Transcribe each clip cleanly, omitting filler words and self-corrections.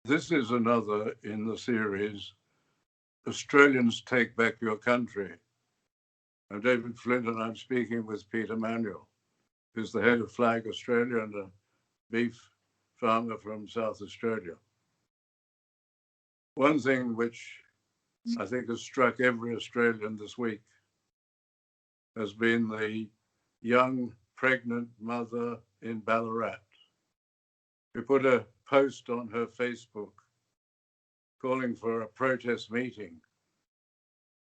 This is another in the series, Australians Take Back Your Country. I'm David Flint and I'm speaking with Peter Manuel, who's the head of Flag Australia and a beef farmer from South Australia. One thing which I think has struck every Australian this week has been the young pregnant mother in Ballarat who put a post on her Facebook calling for a protest meeting.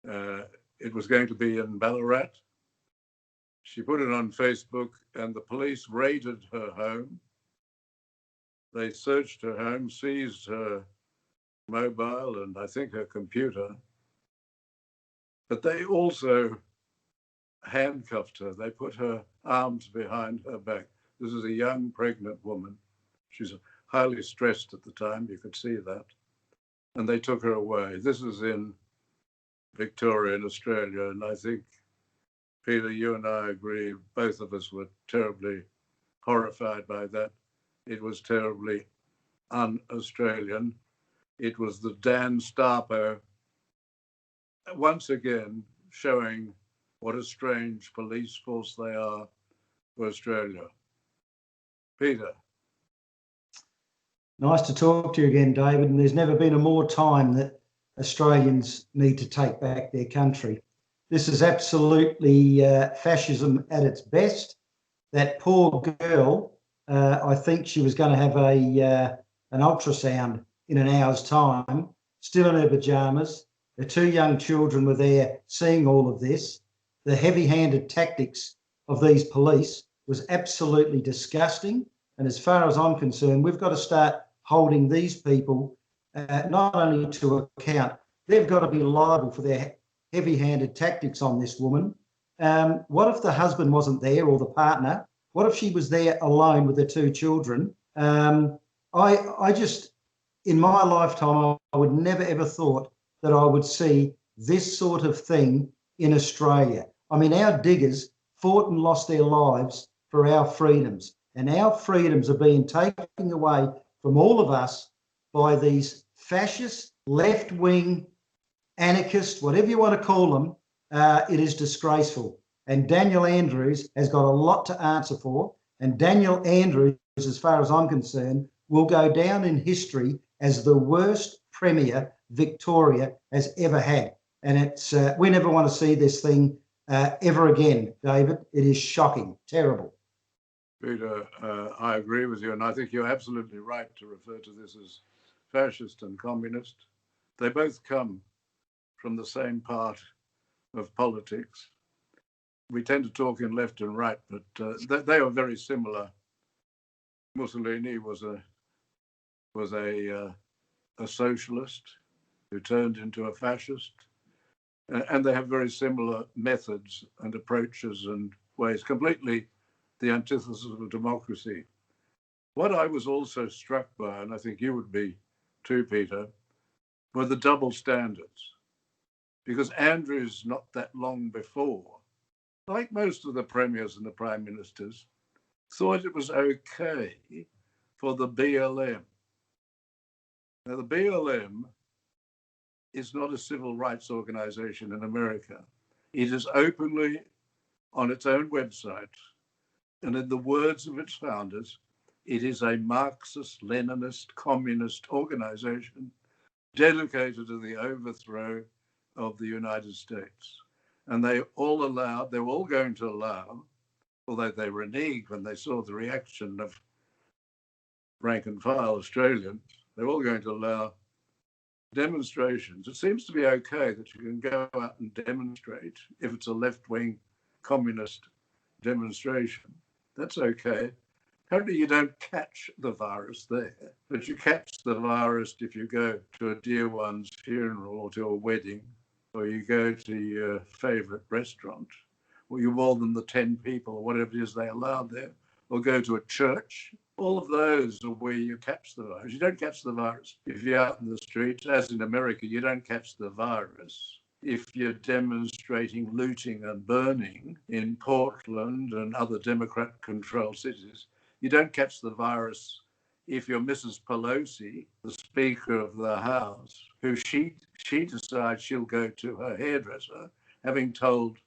It was going to be in Ballarat. She put it on Facebook and the police raided her home. They searched her home, seized her mobile and I think her computer, but they also handcuffed her. They put her arms behind her back. This is a young pregnant woman. She's highly stressed at the time, you could see that. And they took her away. This is in Victoria in Australia, and I think, Peter, you and I agree, both of us were terribly horrified by that. It was terribly un-Australian. It was the DANSTAPO, once again, showing what a strange police force they are for Australia. Peter. Nice to talk to you again, David. And there's never been a more time that Australians need to take back their country. This is absolutely fascism at its best. That poor girl, I think she was going to have an ultrasound in an hour's time, still in her pajamas. The two young children were there seeing all of this. The heavy-handed tactics of these police was absolutely disgusting. And as far as I'm concerned, we've got to start holding these people not only to account, they've got to be liable for their heavy-handed tactics on this woman. What if the husband wasn't there or the partner? What if she was there alone with the two children? I just, in my lifetime, I would never ever thought that I would see this sort of thing in Australia. I mean, our diggers fought and lost their lives for our freedoms, and our freedoms are being taken away from all of us by these fascist, left-wing, anarchist, whatever you want to call them. It is disgraceful. And Daniel Andrews has got a lot to answer for. And Daniel Andrews, as far as I'm concerned, will go down in history as the worst premier Victoria has ever had. And it's we never want to see this thing ever again, David. It is shocking, terrible. Peter, I agree with you, and I think you're absolutely right to refer to this as fascist and communist. They both come from the same part of politics. We tend to talk in left and right, but they are very similar. Mussolini was a socialist who turned into a fascist, and they have very similar methods and approaches and ways, completely the antithesis of democracy. What I was also struck by, and I think you would be too, Peter, were the double standards. Because Andrews, not that long before, like most of the premiers and the prime ministers, thought it was okay for the BLM. Now, the BLM is not a civil rights organization in America. It is openly on its own website, and in the words of its founders, it is a Marxist, Leninist, communist organization dedicated to the overthrow of the United States. And they were all going to allow, although they reneged when they saw the reaction of rank and file Australians, they were all going to allow demonstrations. It seems to be okay that you can go out and demonstrate if it's a left-wing communist demonstration. That's okay. Apparently you don't catch the virus there, but you catch the virus if you go to a dear one's funeral or to a wedding, or you go to your favorite restaurant, or you're more than the 10 people or whatever it is they allowed there, or go to a church. All of those are where you catch the virus. You don't catch the virus if you're out in the streets. As in America, you don't catch the virus if you're demonstrating looting and burning in Portland and other Democrat-controlled cities. You don't catch the virus if you're Mrs. Pelosi, the Speaker of the House, who she decides she'll go to her hairdresser, having told,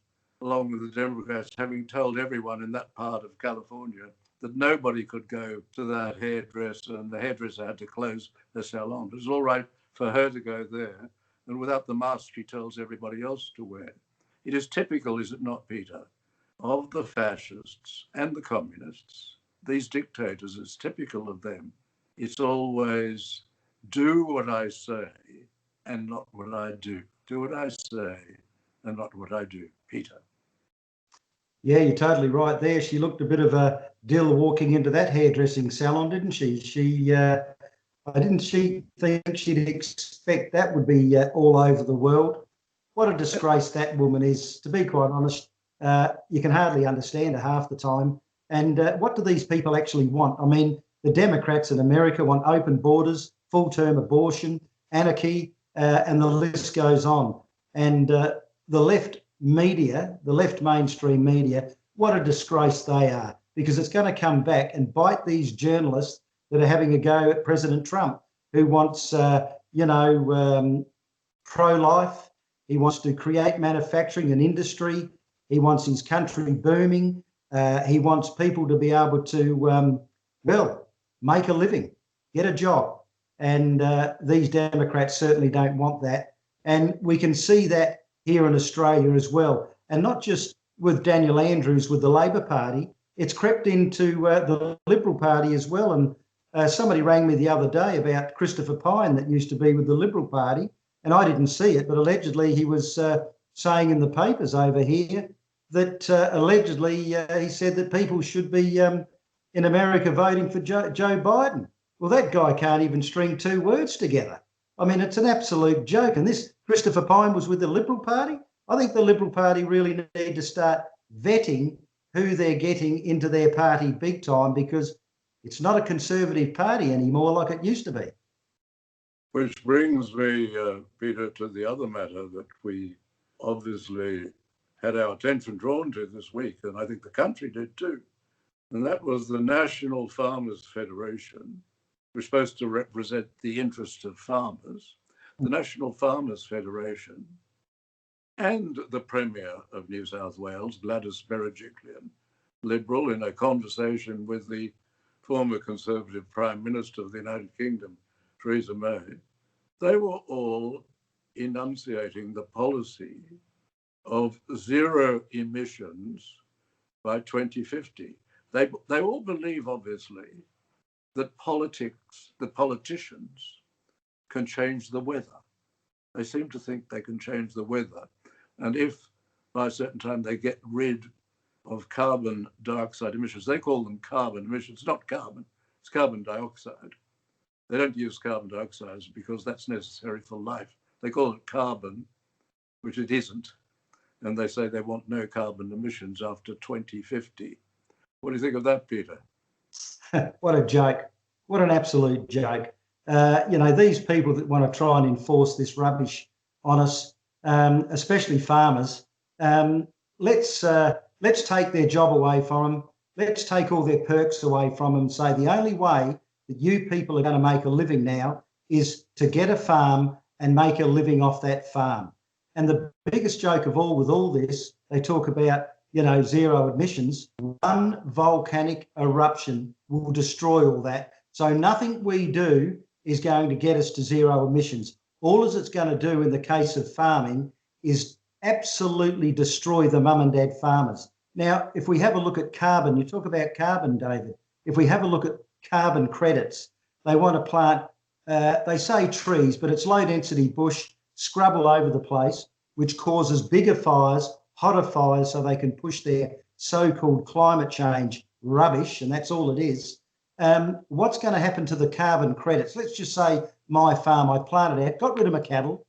along with the Democrats, having told everyone in that part of California that nobody could go to that hairdresser, and the hairdresser had to close her salon. It was all right for her to go there, and without the mask she tells everybody else to wear. It is typical, is it not, Peter, of the fascists and the communists, these dictators. It's typical of them. It's always do what I say and not what I do. Do what I say and not what I do, Peter. Yeah, you're totally right there. She looked a bit of a dill walking into that hairdressing salon, didn't she? Didn't she think she'd expect that would be all over the world? What a disgrace that woman is, to be quite honest. You can hardly understand her half the time. And what do these people actually want? I mean, the Democrats in America want open borders, full-term abortion, anarchy, and the list goes on. And the left media, the left mainstream media, what a disgrace they are, because it's going to come back and bite these journalists that are having a go at President Trump, who wants, pro-life. He wants to create manufacturing and industry. He wants his country booming. He wants people to be able to, make a living, get a job. And these Democrats certainly don't want that. And we can see that here in Australia as well. And not just with Daniel Andrews with the Labor Party, it's crept into the Liberal Party as well. And somebody rang me the other day about Christopher Pyne that used to be with the Liberal Party, and I didn't see it, but allegedly he was saying in the papers over here that allegedly he said that people should be in America voting for Joe Biden. Well, that guy can't even string two words together. I mean, it's an absolute joke. And this Christopher Pyne was with the Liberal Party. I think the Liberal Party really need to start vetting who they're getting into their party big time, because it's not a conservative party anymore like it used to be. Which brings me, Peter, to the other matter that we obviously had our attention drawn to this week, and I think the country did too. And that was the National Farmers Federation, which is supposed to represent the interests of farmers. The National Farmers Federation and the Premier of New South Wales, Gladys Berejiklian, Liberal, in a conversation with the former Conservative Prime Minister of the United Kingdom, Theresa May, they were all enunciating the policy of zero emissions by 2050. They all believe, obviously, that the politicians can change the weather. They seem to think they can change the weather. And if by a certain time they get rid of carbon dioxide emissions, they call them carbon emissions. It's not carbon, it's carbon dioxide. They don't use carbon dioxide because that's necessary for life. They call it carbon, which it isn't. And they say they want no carbon emissions after 2050. What do you think of that, Peter? What a joke. What an absolute joke. These people that want to try and enforce this rubbish on us, especially farmers, let's take their job away from them. Let's take all their perks away from them and say the only way that you people are going to make a living now is to get a farm and make a living off that farm. And the biggest joke of all with all this, they talk about, zero emissions. One volcanic eruption will destroy all that. So nothing we do is going to get us to zero emissions. All it's going to do in the case of farming is absolutely destroy the mum and dad farmers. Now, if we have a look at carbon, you talk about carbon, David. If we have a look at carbon credits, they want to plant, they say trees, but it's low density bush, scrub all over the place, which causes bigger fires, hotter fires, so they can push their so-called climate change rubbish, and that's all it is. What's going to happen to the carbon credits? Let's just say my farm, I planted out, got rid of my cattle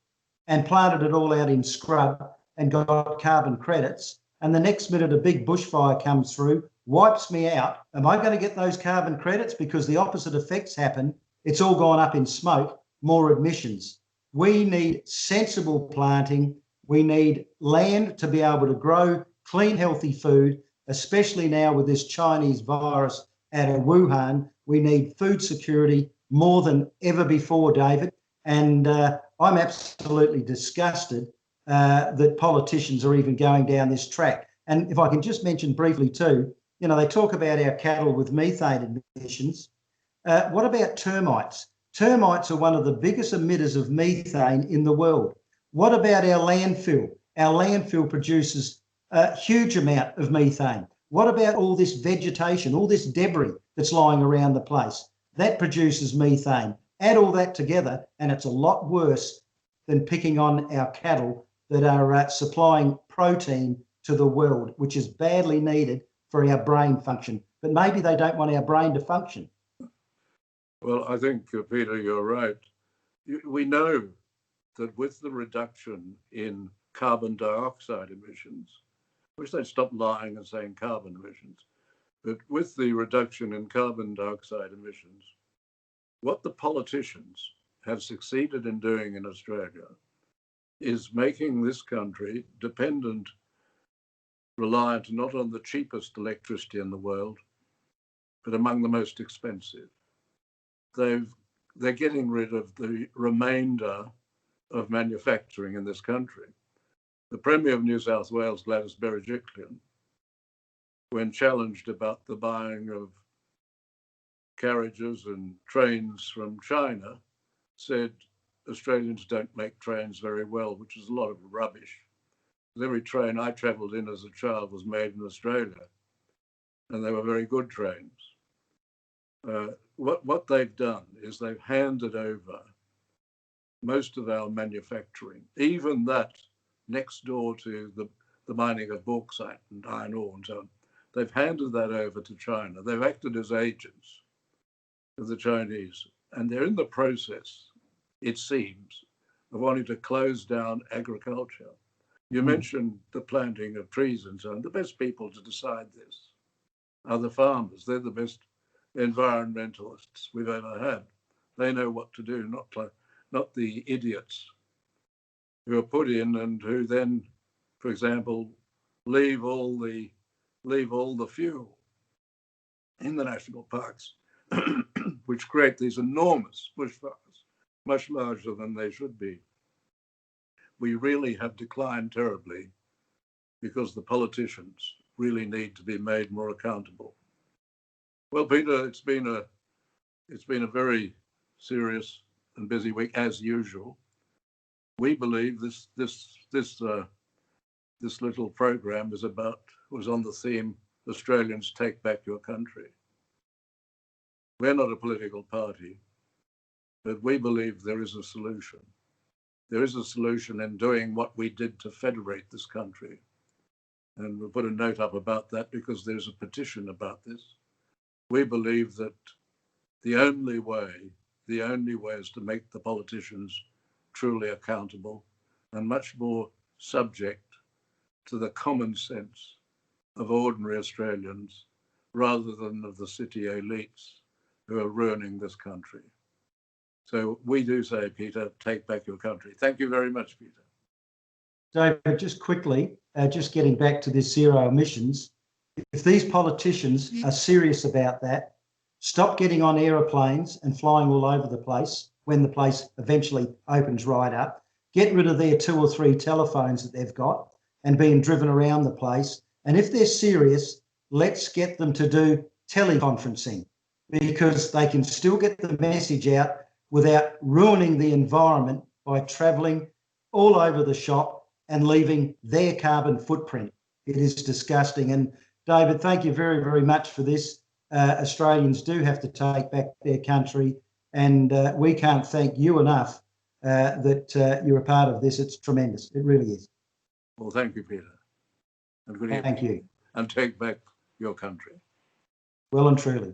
and planted it all out in scrub and got carbon credits. And the next minute a big bushfire comes through, wipes me out. Am I going to get those carbon credits? Because the opposite effects happen. It's all gone up in smoke, more emissions. We need sensible planting. We need land to be able to grow clean, healthy food, especially now with this Chinese virus out of Wuhan. We need food security more than ever before, David. And I'm absolutely disgusted that politicians are even going down this track. And if I can just mention briefly too, you know, they talk about our cattle with methane emissions. What about termites? Termites are one of the biggest emitters of methane in the world. What about our landfill? Our landfill produces a huge amount of methane. What about all this vegetation, all this debris that's lying around the place? That produces methane. Add all that together, and it's a lot worse than picking on our cattle that are supplying protein to the world, which is badly needed for our brain function. But maybe they don't want our brain to function. Well, I think, Peter, you're right. We know that with the reduction in carbon dioxide emissions, wish they'd stop lying and saying carbon emissions, but with the reduction in carbon dioxide emissions, what the politicians have succeeded in doing in Australia is making this country dependent, reliant not on the cheapest electricity in the world, but among the most expensive. They're getting rid of the remainder of manufacturing in this country. The Premier of New South Wales, Gladys Berejiklian, when challenged about the buying of carriages and trains from China, said Australians don't make trains very well, which is a lot of rubbish. Every train I travelled in as a child was made in Australia, and they were very good trains. What they've done is they've handed over most of our manufacturing, even that next door to the mining of bauxite and iron ore and so on. They've handed that over to China. They've acted as agents of the Chinese, and they're in the process, it seems, of wanting to close down agriculture. You mentioned the planting of trees and so on. The best people to decide this are the farmers. They're the best environmentalists we've ever had. They know what to do, not the idiots who are put in and who then, for example, leave all the fuel in the national parks, which create these enormous bushfires, much larger than they should be. We really have declined terribly because the politicians really need to be made more accountable. Well, Peter, it's been a very serious and busy week as usual. We believe this little program was on the theme Australians take back your country. We're not a political party, but we believe there is a solution. There is a solution in doing what we did to federate this country. And we'll put a note up about that because there's a petition about this. We believe that the only way is to make the politicians truly accountable and much more subject to the common sense of ordinary Australians rather than of the city elites who are ruining this country. So we do say, Peter, take back your country. Thank you very much, Peter. David, just quickly, just getting back to this zero emissions, if these politicians are serious about that, stop getting on aeroplanes and flying all over the place when the place eventually opens right up. Get rid of their 2 or 3 telephones that they've got and being driven around the place. And if they're serious, let's get them to do teleconferencing because they can still get the message out without ruining the environment by travelling all over the shop and leaving their carbon footprint. It is disgusting. And David, thank you very, very much for this. Australians do have to take back their country, and we can't thank you enough that you're a part of this. It's tremendous. It really is. Well, thank you, Peter. And good evening. Thank you. And take back your country. Well and truly.